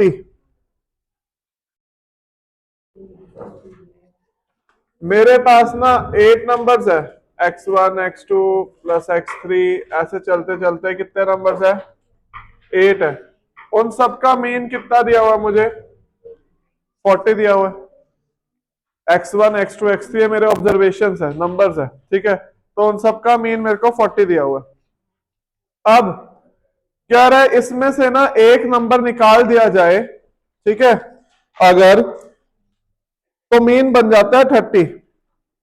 40। मेरे पास ना 8 नंबर्स है, x1 x2 प्लस x3, ऐसे चलते चलते कितने नंबर्स है? 8 है। उन सबका मीन कितना दिया हुआ है मुझे? 40 दिया हुआ है। x1 x2 x3 मेरे ऑब्जर्वेशन है, नंबर्स है, ठीक है। तो उन सबका मीन मेरे को 40 दिया हुआ है। अब क्या रहा है, इसमें से ना एक नंबर निकाल दिया जाए, ठीक है, अगर, तो मीन बन जाता है 30।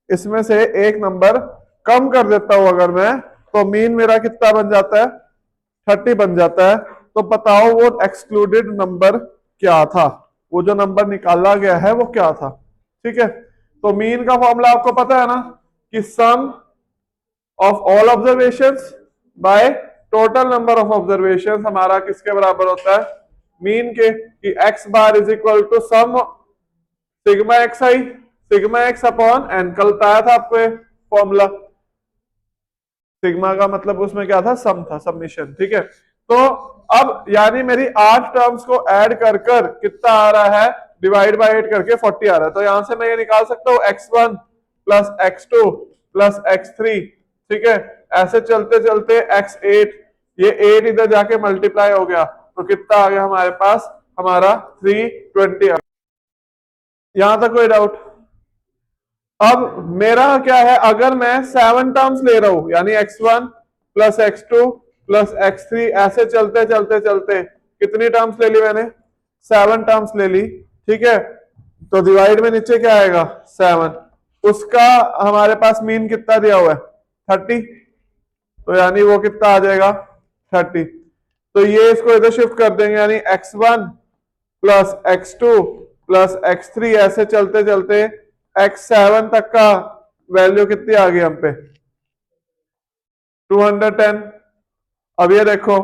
इसमें से एक नंबर कम कर देता हूं अगर मैं, तो मीन मेरा कितना बन जाता है? 30 बन जाता है। तो बताओ वो एक्सक्लूडेड नंबर क्या था, वो जो नंबर निकाला गया है वो क्या था? ठीक है, तो मीन का फॉर्मूला आपको पता है ना, कि sum of all observations by total number of observations हमारा किसके बराबर होता है? मीन के, कि X bar is equal to sum sigma X I, sigma X upon N. कल बताया था आपको फॉर्मूला, सिग्मा का मतलब उसमें क्या था? सम था, सबमिशन, ठीक है। तो अब यानी मेरी 8 टर्म्स को ऐड कर कर कितना आ रहा है? डिवाइड बाय 8 करके 40 आ रहा है। तो यहां से मैं ये निकाल सकता हूं x1 plus x2 plus x3, ठीक है। ऐसे चलते चलते x8, ये 8 इधर जाके मल्टीप्लाई हो गया, तो कितना आ गया हमारे पास? हमारा 320 आ गया। यहां तक कोई डाउट? अब मेरा क्या है, अगर मैं 7 टर्म्स ले रहा हूं, यानी x1 plus x2 plus x3, ऐसे चलते चलते चलते कितनी टर्म्स ले ली मैंने? 7 टर्म्स ले ली, ठीक है। तो डिवाइड में नीचे क्या आएगा? 7। उसका हमारे पास मीन कितना दिया हुआ है? 30। तो यानी वो कितना आ जाएगा? 30। तो ये इसको इधर शिफ्ट कर देंगे, यानी x1 plus x2 plus x3, ऐसे चलते चलते x7 तक का वैल्यू कितनी आ गई हम पे? 210। अब ये देखो,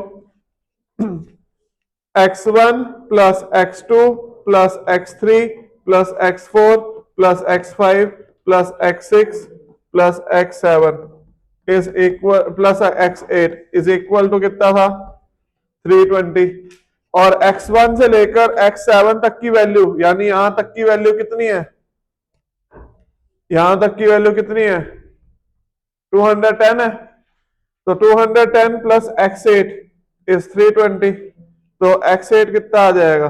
x1 plus x2 plus x3 plus x4 plus x5 plus x6 plus x7 is equal plus x8 is equal to कितना था? 320। और x1 से लेकर x7 तक की वैल्यू, यानी यहां तक की वैल्यू कितनी है? यहां तक की वैल्यू कितनी है? 210 है। तो 210 प्लस x8 इज 320। तो x8 कितना आ जाएगा?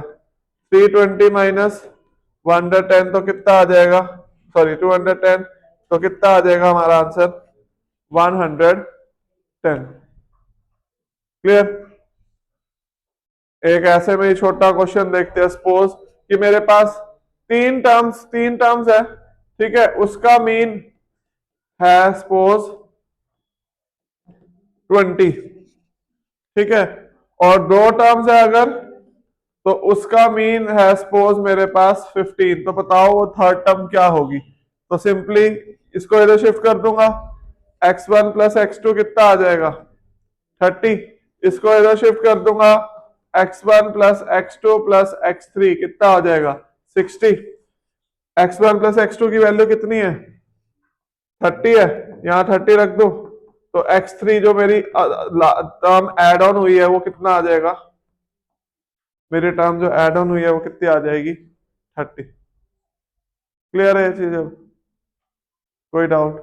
320 माइनस 110, तो कितना आ जाएगा? सॉरी 210, तो कितना आ जाएगा हमारा आंसर? 110। क्लियर? एक ऐसे में ही छोटा क्वेश्चन देखते हैं। सपोज कि मेरे पास तीन टर्म्स है, ठीक है, उसका मीन है सपोज 20, ठीक है, और 2 टर्म्स है अगर, तो उसका मीन है सपोज मेरे पास 15। तो बताओ वो थर्ड टर्म क्या होगी? तो सिंपली इसको इधर शिफ्ट कर दूंगा, x1 प्लस x2 कितना आ जाएगा? 30। इसको इधर शिफ्ट कर दूंगा, x1 plus x2 plus x3 कितना हो जाएगा? 60। x1 प्लस x2 की वैल्यू कितनी है? 30 है, यहाँ 30 रख दो। तो x3 जो मेरी टर्म एड ऑन हुई है वो कितना आ जाएगा? मेरी टर्म जो एड ऑन हुई है वो कितनी आ जाएगी? 30। क्लियर है ये चीज? अब कोई डाउट?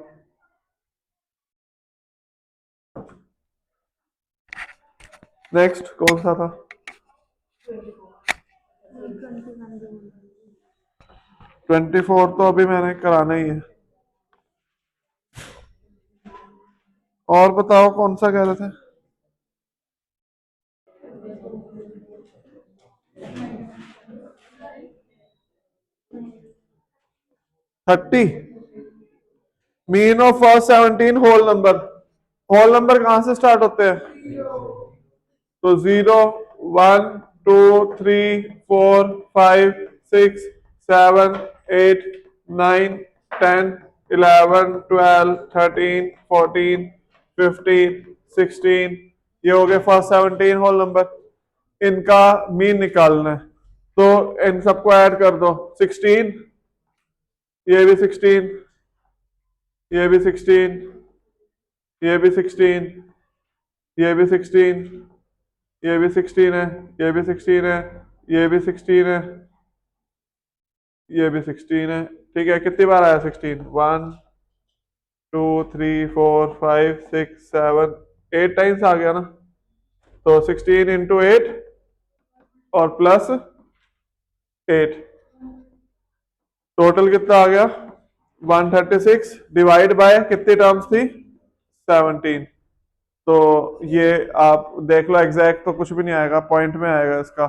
नेक्स्ट कौन सा था? 24 तो अभी मैंने कराना ही है। और बताओ कौन सा कह रहे थे? 30। Mean of first 17 whole number कहां से स्टार्ट होते हैं? तो 0 1 2 3 4 5 6 7 8 9 10 11 12 13 14 15 16, ये हो गए फर्स्ट 17 होल नंबर। इनका मीन निकालना है, तो इन सबको ऐड कर दो। 16, ये भी 16, ये भी 16, ये भी 16, ये भी 16, ये भी 16 है, ये भी 16 है, ये भी 16 है, ये भी 16 है। ठीक है, कितनी बार आया 16? 1 2 3 4 5 6 7 8 टाइम्स आ गया ना। तो 16 इंटू 8 और प्लस 8, टोटल कितना आ गया? 136 डिवाइड बाय कितनी टर्म्स थी? 17। तो ये आप देख लो, एग्जैक्ट तो कुछ भी नहीं आएगा, पॉइंट में आएगा इसका,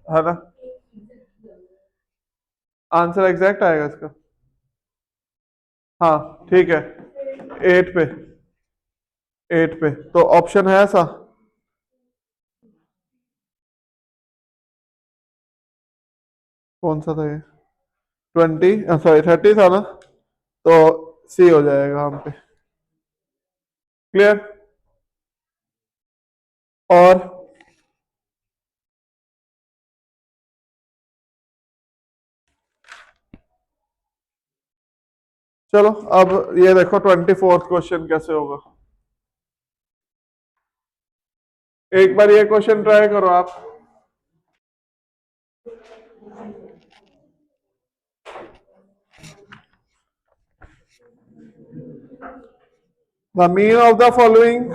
है ना? आंसर एग्जैक्ट आएगा इसका। हाँ ठीक है, 8 पे, 8 पे तो ऑप्शन है ऐसा। कौन सा था ये? 20, सॉरी 30 था ना, तो सी हो जाएगा हम पे। क्लियर? और चलो अब ये देखो 24th क्वेश्चन कैसे होगा। एक बार ये क्वेश्चन ट्राई करो आप। The mean of the following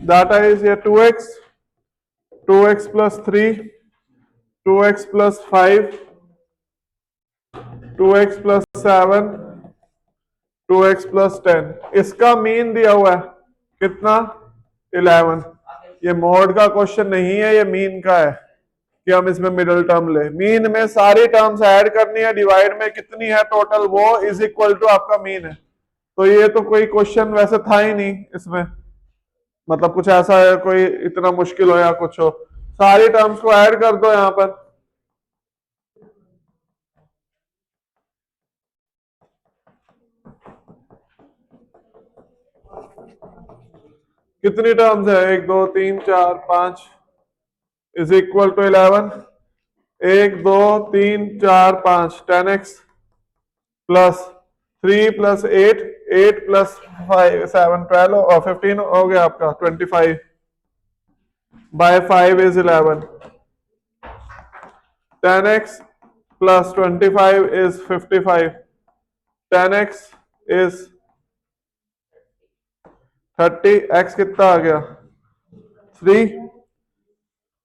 data is ये 2x, 2x plus 3, 2x plus 5, 2x plus 7, 2x plus 10। इसका मीन दिया हुआ है कितना? 11। ये मॉड का क्वेश्चन नहीं है, ये मीन का है कि हम इसमें मिडिल टर्म ले। मीन में सारी टर्म्स ऐड करनी है, डिवाइड में कितनी है टोटल, वो इज इक्वल टू आपका मीन है। तो ये तो कोई क्वेश्चन वैसे था ही नहीं इसमें, मतलब कुछ ऐसा है कोई इतना मुश्किल हो या कुछ हो। सारी टर्म्स को ऐड कर दो यहां पर। कितनी टर्म्स है? 1 2 3 4 5 is equal to 11। 1 2 3 4 5 10x plus 3 plus 8, 8 plus 5 7 12 और 15 हो गया आपका 25 by 5 is 11। 10x plus 25 is 55, 10x is 30, x कितना आ गया? 3।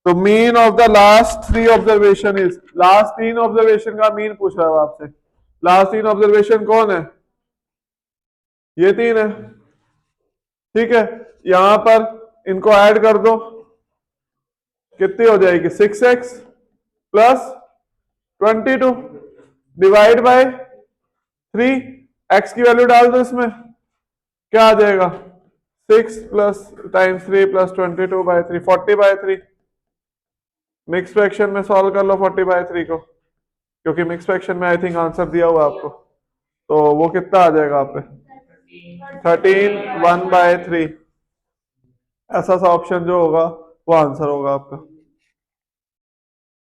तो mean of the last 3 observation is, last 3 observation का मीन पूछ रहा है आपसे। लास्ट 3 ऑब्जर्वेशन कौन है? ये 3 है। ठीक है, यहां पर इनको ऐड कर दो, कितनी हो जाएगी? 6x plus 22 divide by 3, x की वैल्यू डाल दो इसमें, क्या आ जाएगा? 6 plus times 3 plus 22 by 3, 40 by 3। Mix fraction में सॉल्व कर लो 40 बाय 3 को, क्योंकि मिक्स फ्रैक्शन में आई थिंक आंसर दिया हुआ आपको। तो वो कितना आ जाएगा आप पे? 13 1 बाय 3। ऐसा सा ऑप्शन जो होगा वो आंसर होगा आपका।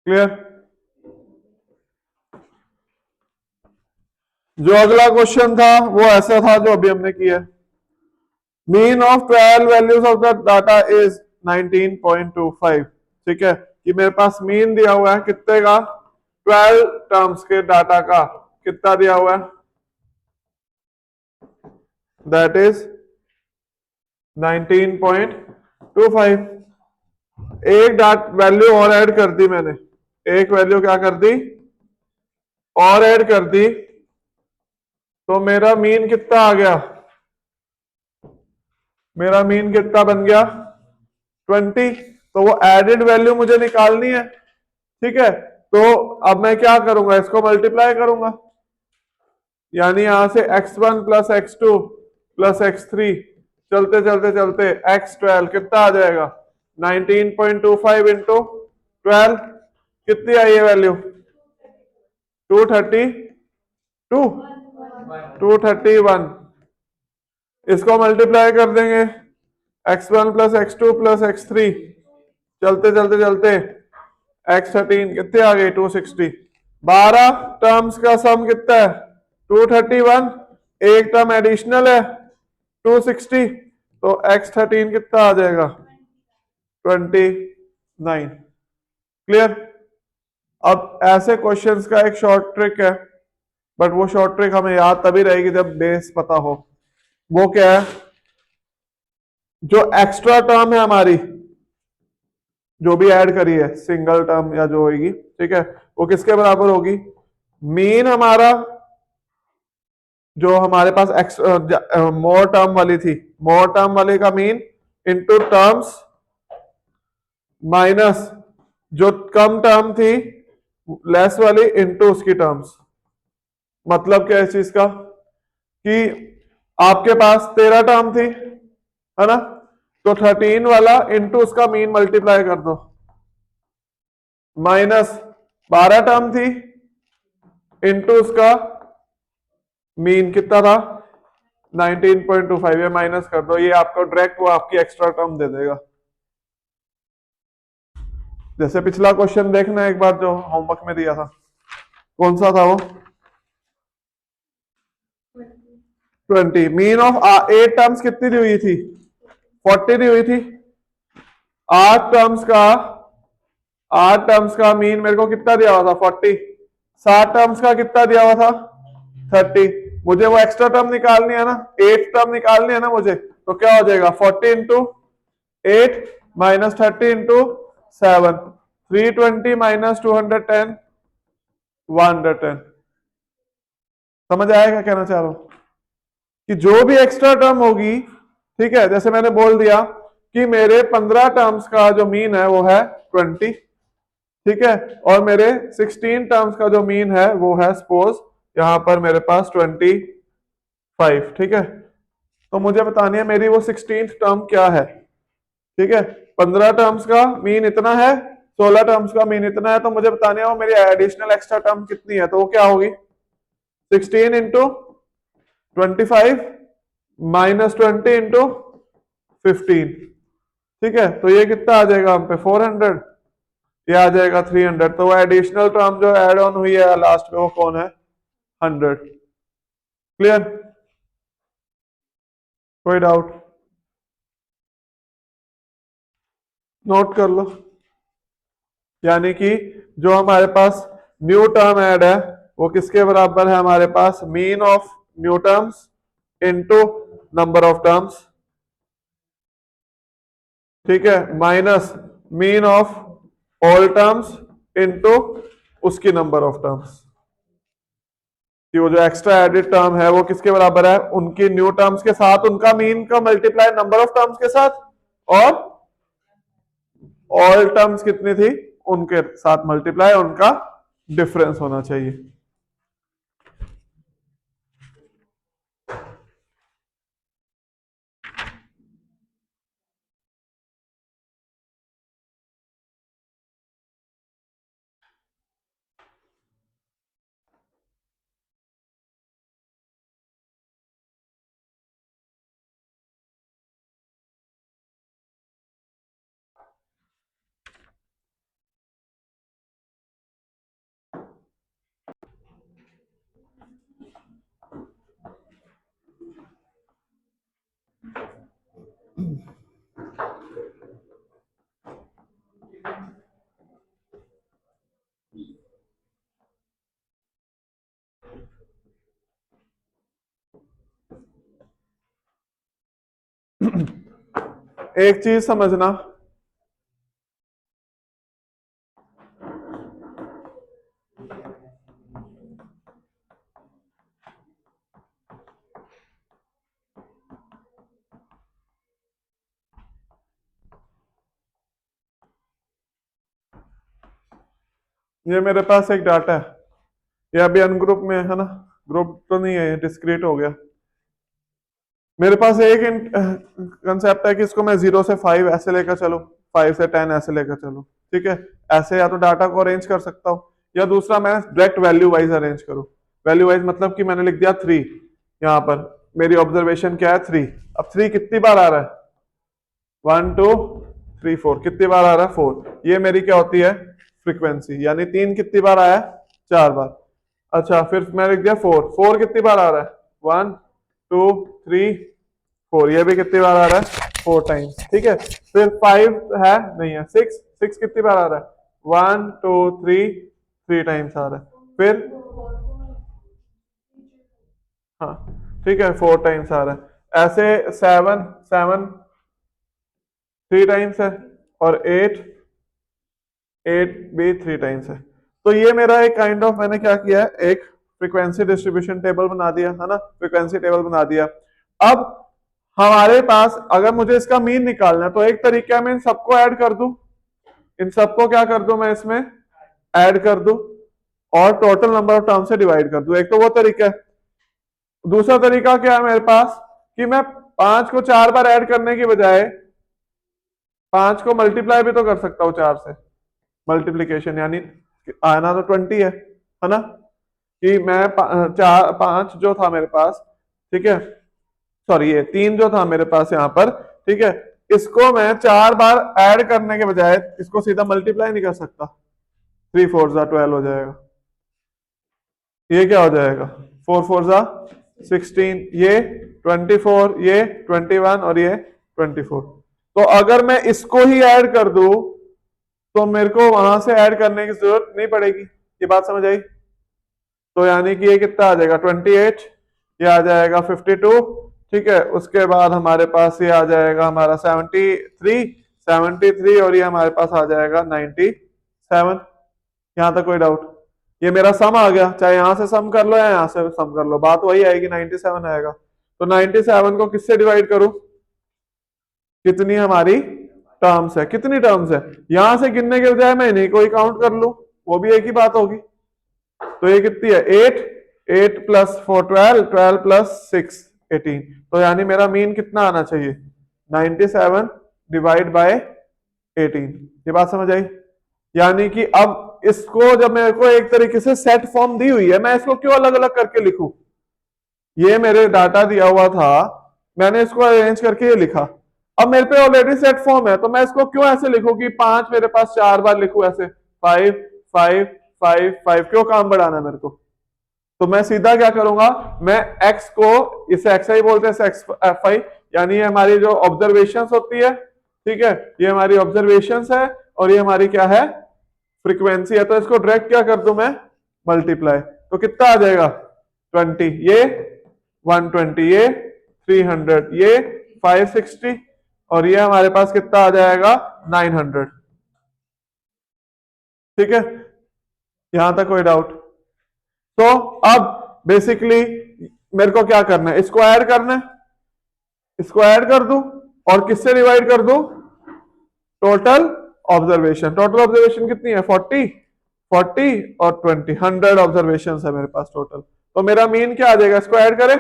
क्लियर? जो अगला क्वेश्चन था वो ऐसा था जो अभी हमने किया। Mean of 12 values of the data is 19.25। ठीक है, कि मेरे पास मीन दिया हुआ है कितने का? 12 टर्म्स के डाटा का कितना दिया हुआ है? That is 19.25। एक डाट वैल्यू और ऐड कर दी मैंने, एक वैल्यू क्या कर दी? और ऐड कर दी, तो मेरा मीन कितना आ गया? मेरा मीन कितना बन गया? 20। तो वो एडेड वैल्यू मुझे निकालनी है। ठीक है, तो अब मैं क्या करूंगा? इसको मल्टीप्लाई करूंगा, यानी यहां से x1 plus x2 plus x3 चलते चलते चलते x12 कितना आ जाएगा? 19.25 इंटू 12 कितनी आई है वैल्यू? 232, 231। इसको मल्टीप्लाई कर देंगे, x1 plus x2 plus x3 चलते चलते चलते x13 कितने आ गए? 260। 12 टर्म्स का सम कितना है? 231। एक टर्म एडिशनल है 260, तो x13 कितना आ जाएगा? 29। क्लियर। अब ऐसे क्वेश्चंस का एक शॉर्ट ट्रिक है, बट वो शॉर्ट ट्रिक हमें याद तभी रहेगी जब बेस पता हो। वो क्या है, जो एक्स्ट्रा टर्म है हमारी, जो भी ऐड करी है सिंगल टर्म या जो होगी, ठीक है, वो किसके बराबर होगी, मीन हमारा जो हमारे पास मोर टर्म वाली थी, मोर टर्म वाली का मीन इनटू टर्म्स माइनस जो कम टर्म थी लेस वाली इनटू उसकी टर्म्स। मतलब क्या है इस चीज का, कि आपके पास 13 टर्म थी, है ना, तो 13 वाला इनटू उसका मीन मल्टीप्लाई कर दो, माइनस 12 टर्म थी इनटू उसका मीन कितना था 19.25, ये माइनस कर दो, ये आपको डायरेक्ट वो आपकी एक्स्ट्रा टर्म दे देगा। जैसे पिछला क्वेश्चन देखना एक बार जो होमवर्क में दिया था, कौन सा था वो, 20। मीन ऑफ 8 टर्म्स कितनी दी हुई थी, 40 दी हुई थी। 8 टर्म्स का मीन मेरे को कितना दिया हुआ था 40। 7 टर्म्स का कितना दिया हुआ था 30। मुझे वो एक्स्ट्रा टर्म निकालनी है ना, 8 टर्म निकालनी है ना मुझे, तो क्या हो जाएगा 40 इंटू 8 माइनस 30 इंटू 7, 320 माइनस 210, 110। समझ आएगा कहना चाह रहा हूं, कि जो भी एक्स्ट्रा टर्म होगी, ठीक है, जैसे मैंने बोल दिया कि मेरे 15 टर्म्स का जो मीन है वो है 20, ठीक है, और मेरे 16 टर्म्स का जो मीन है वो है सपोज यहां पर मेरे पास 25, ठीक है। तो मुझे बतानी है मेरी वो 16th टर्म क्या है, ठीक है। 15 टर्म्स का मीन इतना है, 16 टर्म्स का मीन इतना है, तो मुझे बतानी है वो मेरी एडिशनल एक्स्ट्रा टर्म कितनी है, तो वो क्या होगी 16 इंटू 25 माइनस 20 इंटू 15, ठीक है। तो ये कितना आ जाएगा हम पे 400, ये आ जाएगा 300। तो वो एडिशनल टर्म जो एड ऑन हुई है लास्ट में वो कौन है 100। क्लियर, कोई डाउट नोट कर लो। यानी कि जो हमारे पास न्यू टर्म ऐड है वो किसके बराबर है हमारे पास, mean of new terms into number of terms, ठीक है, minus mean of all terms into उसकी नंबर ऑफ टर्म्स। कि वो जो एक्स्ट्रा एडेड टर्म है वो किसके बराबर है, उनकी न्यू टर्म्स के साथ उनका मीन का मल्टीप्लाई नंबर ऑफ टर्म्स के साथ, और ऑल टर्म्स कितनी थी उनके साथ मल्टीप्लाई, उनका डिफरेंस होना चाहिए। एक चीज समझना, ये मेरे पास एक डाटा है, ये अभी अनग्रुप में है ना, ग्रुप तो नहीं है, डिस्क्रीट हो गया। मेरे पास एक कंसेप्ट है कि इसको मैं 0 से 5 ऐसे लेकर चलो, 5 से 10 ऐसे लेकर चलो, ठीक है। ऐसे या तो डाटा को अरेंज कर सकता हूँ, या दूसरा मैं डायरेक्ट वैल्यू वाइज अरेंज करूँ। वैल्यू वाइज मतलब कि मैंने लिख दिया 3, यहाँ पर मेरी ऑब्जर्वेशन क्या है 3। अब 3 कितनी बार आ रहा है, 1 2 3 4, कितनी बार आ रहा है 4, ये मेरी क्या होती है फ्रीक्वेंसी। यानी 3 कितनी बार आया 4 बार। अच्छा फिर मैं लिख दिया 4, 4 कितनी बार आ रहा है 1 2 3 4, ये भी कितनी बार आ रहा है 4 टाइम्स, ठीक है। फिर 5 है नहीं है, 6 कितनी बार आ रहा है, 1 2 3 टाइम्स आ रहा है। फिर हाँ ठीक है 4 टाइम्स आ रहा है। ऐसे 7 3 टाइम्स है, और 8 भी 3 टाइम्स है। तो ये मेरा एक काइंड ऑफ मैंने क्या किया है, एक फ्रीक्वेंसी डिस्ट्रीब्यूशन टेबल बना दिया है ना, फ्रीक्वेंसी टेबल बना दिया। अब हमारे पास अगर मुझे इसका मीन निकालना है तो एक तरीका है मैं इन सबको ऐड कर दूं, इन सबको क्या कर दूं मैं इसमें ऐड कर दूं और टोटल नंबर ऑफ टर्म से डिवाइड कर दूं। एक तो वो तरीका है। दूसरा तरीका क्या है मेरे पास कि मैं 5 को 4 बार ऐड करने की बजाय 5 को मल्टीप्लाई भी तो कर सकता हूँ 4 से, मल्टीप्लीकेशन, यानी आना तो 20 है ना, कि मैं 5 जो था मेरे पास, ठीक है, सॉरी ये 3 जो था मेरे पास यहाँ पर, ठीक है, इसको मैं 4 बार ऐड करने के बजाय इसको सीधा मल्टीप्लाई नहीं कर सकता। 3 4 जा 12 हो जाएगा, ये क्या हो जाएगा 4 4 जा 16, ये 24, ये 21 और ये 24। तो अगर मैं इसको ही ऐड कर दूं तो मेरे को वहां से ऐड करने की जरूरत नहीं पड़ेगी। ये बात समझ आई? तो यानी कि ये कितना आ जाएगा 28, ये आ जाएगा 52, ठीक है। उसके बाद हमारे पास ये आ जाएगा हमारा 73 और ये हमारे पास आ जाएगा 97। यहां तक कोई डाउट? ये मेरा सम आ गया, चाहे यहां से सम कर लो या यहां से सम कर लो, बात वही आएगी, 97 आएगा। तो 97 को किससे डिवाइड करूं, कितनी हमारी टर्म्स है, कितनी टर्म्स है, यहां से गिनने के बजाय मैं इन्हीं को ही काउंट कर लूं, वो भी एक ही बात होगी। तो ये कितनी है 8 प्लस 4 12 प्लस 6 18। तो यानी मेरा मीन कितना आना चाहिए 97 डिवाइड बाय 18। ये बात समझ आई? यानी कि अब इसको जब मेरे को एक तरीके से सेट फॉर्म दी हुई है, मैं इसको क्यों अलग अलग करके लिखूं, ये मेरे डाटा दिया हुआ था, मैंने इसको अरेंज करके ये लिखा। अब मेरे पे ऑलरेडी सेट फॉर्म है, तो मैं इसको क्यों ऐसे लिखूं कि 5 मेरे पास 4 बार लिखूं ऐसे, 5 5 5 5, क्यों काम बढ़ाना है मेरे को। तो मैं सीधा क्या करूंगा, मैं x को, इसे एक्स आई बोलते हैं, एक्स एफ आई, यानी ये हमारी जो ऑब्जर्वेशंस होती है, ठीक है, ये हमारी ऑब्जर्वेशंस है और ये हमारी क्या है फ्रीक्वेंसी है। तो इसको डायरेक्ट क्या कर दूं मैं मल्टीप्लाई, तो कितना आ जाएगा 20, ये 120, ये 300, ये 560 और ये हमारे पास कितना आ जाएगा 900। ठीक है, यहां तक कोई डाउट? तो अब बेसिकली मेरे को क्या करना है, इसको ऐड करना है, इसको ऐड कर दूं और किससे डिवाइड कर दूं टोटल ऑब्जर्वेशन। टोटल ऑब्जर्वेशन कितनी है 40 और 20, 100 ऑब्जर्वेशन है मेरे पास टोटल। तो मेरा मीन क्या आ जाएगा, इसको ऐड करें,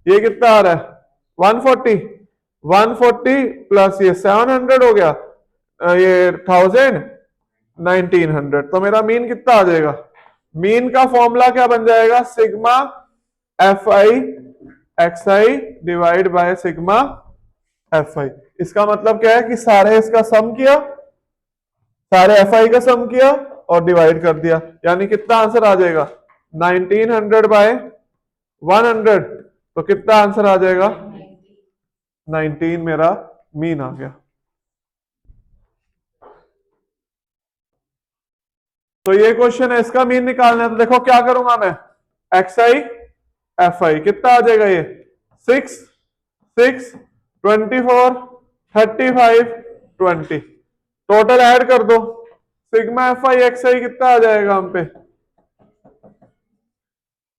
ये कितना आ रहा है 140 प्लस ये 700 हो गया, ये 1000 1900। तो मेरा मीन कितना आ जाएगा, मीन का फॉर्मूला क्या बन जाएगा, sigma F I X I divide by sigma F आई। इसका मतलब क्या है कि सारे इसका सम किया, सारे एफ आई का सम किया और डिवाइड कर दिया, यानी कितना आंसर आ जाएगा 1900 बाय 100। तो कितना आंसर आ जाएगा 19, मेरा मीन आ गया। तो ये क्वेश्चन है, इसका मीन निकालना है। तो देखो क्या करूंगा मैं, एक्स आई एफ आई कितना आ जाएगा, ये 6 6 24 35 20, टोटल ऐड कर दो, सिग्मा एफ आई एक्स आई कितना आ जाएगा हम पे,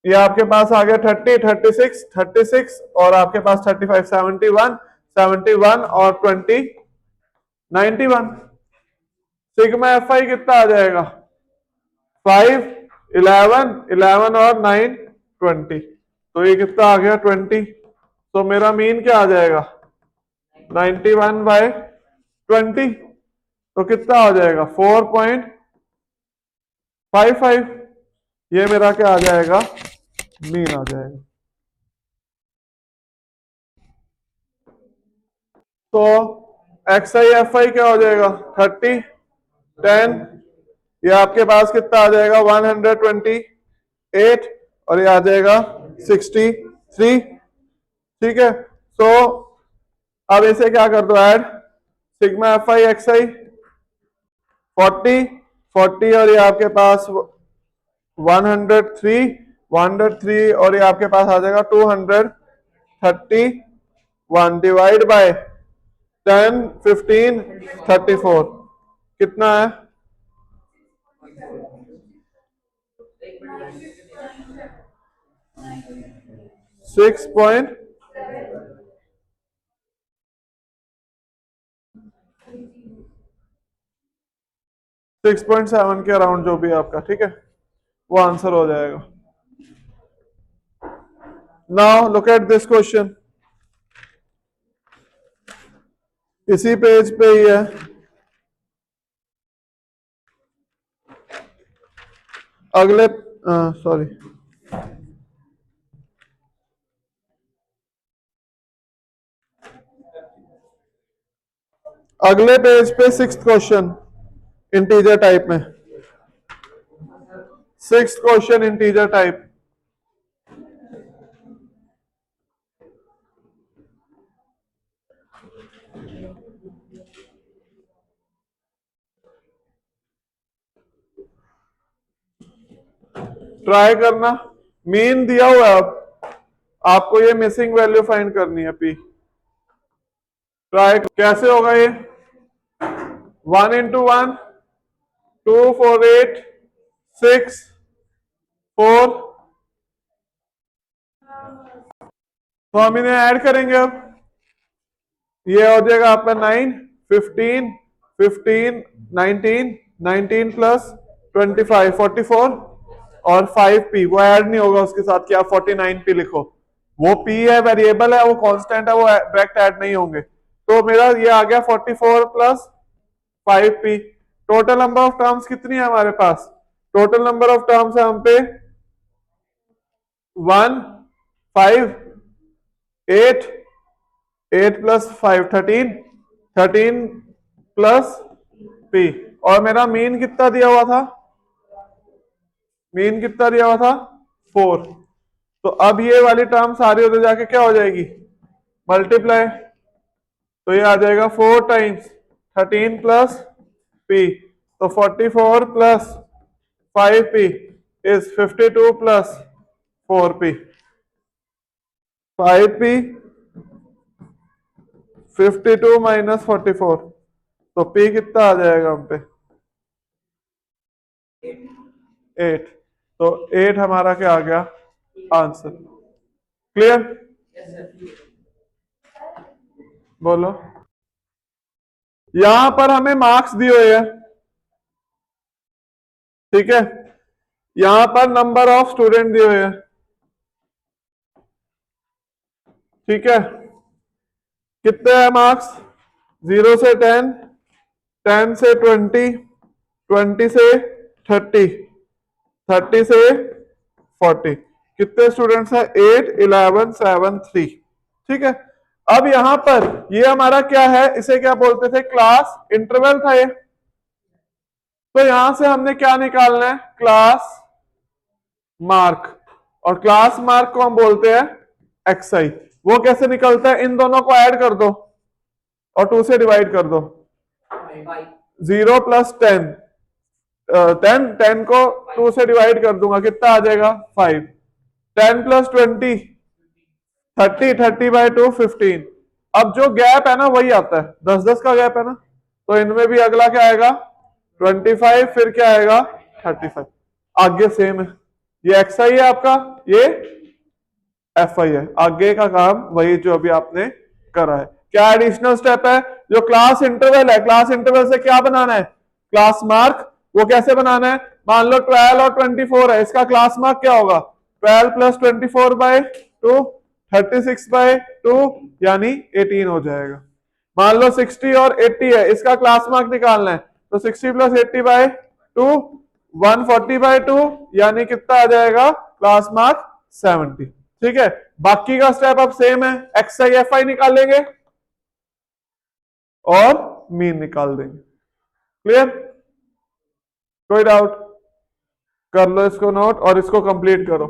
ये आपके पास आ गया 36 और आपके पास 35 71 और 20 91। सिग्मा एफ आई कितना आ जाएगा 5 11 और 9 20। तो ये कितना आ गया 20। तो मेरा मीन क्या आ जाएगा 91 बाय 20। तो कितना आ जाएगा 4.55। ये मेरा क्या आ जाएगा मीन आ जाएगा। तो एक्स आई एफ आई क्या हो जाएगा 30 10, ये आपके पास कितना आ जाएगा 128 और ये आ जाएगा 63। ठीक है, तो अब इसे क्या कर दो add, sigma F I X I 40 40 और ये आपके पास 103 103 और ये आपके पास आ जाएगा 231 डिवाइड बाय 10 15 34 कितना है 6 पॉइंट 6.7 के अराउंड जो भी है आपका, ठीक है, वो आंसर हो जाएगा। Now look at this question, इसी पेज पे ही है, अगले सॉरी अगले पेज पे 6th क्वेश्चन इंटीजर टाइप में, 6th question integer type. Try करना, मीन दिया हुआ है, अब आपको ये मिसिंग वैल्यू फाइंड करनी है पी। ट्राई कैसे होगा ये, 1 into 1 2 4 8 6 4, तो हम इन्हें ऐड करेंगे। अब ये हो जाएगा आपका 9 15 15 19 19 प्लस 25 44 और 5p, वो ऐड नहीं होगा उसके साथ कि आप 49p लिखो, वो p है, वेरिएबल है, वो कांस्टेंट है, वो डायरेक्ट ऐड नहीं होंगे। तो मेरा ये आ गया 44 plus 5p। Total number of terms कितनी है हमारे पास, टोटल नंबर ऑफ टर्म्स है हम पे 1 5 8 8 प्लस 5 13 13 प्लस p, और मेरा मीन कितना दिया हुआ था, मीन कितना दिया हुआ था 4। तो अब ये वाली टर्म सारी उधर जाके क्या हो जाएगी, मल्टीप्लाई, तो ये आ जाएगा 4 टाइम्स 13 प्लस p, तो 44 plus 5p is 52 plus 4p, 5p 52 minus 44, तो p कितना आ जाएगा हम पे 8, तो 8 हमारा क्या आ गया आंसर। क्लियर, बोलो। यहां पर हमें मार्क्स दिए हुए हैं, ठीक है, यहां पर नंबर ऑफ स्टूडेंट दिए हुए हैं, ठीक है, कितने हैं मार्क्स, 0 से 10 10 से 20 20 से 30 30 से 40, कितने स्टूडेंट्स हैं 8 11 7 3, ठीक है। अब यहां पर ये हमारा क्या है, इसे क्या बोलते थे, क्लास इंटरवल था ये, तो यहां से हमने क्या निकालना है, क्लास मार्क, और क्लास मार्क को हम बोलते हैं एक्सआई। वो कैसे निकलता है, इन दोनों को ऐड कर दो और 2 से डिवाइड कर दो, 0 प्लस 10 10 10 को 2 से डिवाइड कर दूंगा, कितना आ जाएगा 5, 10 प्लस 20 30 30 बाई 2 15। अब जो गैप है ना वही आता है, 10 10 का गैप है ना, तो इनमें भी अगला क्या आएगा 25, फिर क्या आएगा 35, आगे सेम है, ये एक्स आई है आपका, ये एफ आई है, आगे का काम वही जो अभी आपने करा है। क्या एडिशनल स्टेप है, जो क्लास इंटरवल है, क्लास इंटरवल से क्या बनाना है, क्लास मार्क। वो कैसे बनाना है, मान लो 12 और 24 है, इसका क्लास मार्क क्या होगा, 12 प्लस 24 बाय 2 36 बाय 2 यानी 18 हो जाएगा। मान लो 60 और 80 है, इसका क्लास मार्क निकालना है, तो 60 प्लस 80 बाय 2 140 बाय 2 यानी कितना आ जाएगा क्लास मार्क 70, ठीक है। बाकी का स्टेप अब सेम है, एक्स आई एफ आई निकालेंगे और मीन निकाल देंगे। क्लियर, कोई डाउट, कर लो इसको नोट और इसको कंप्लीट करो।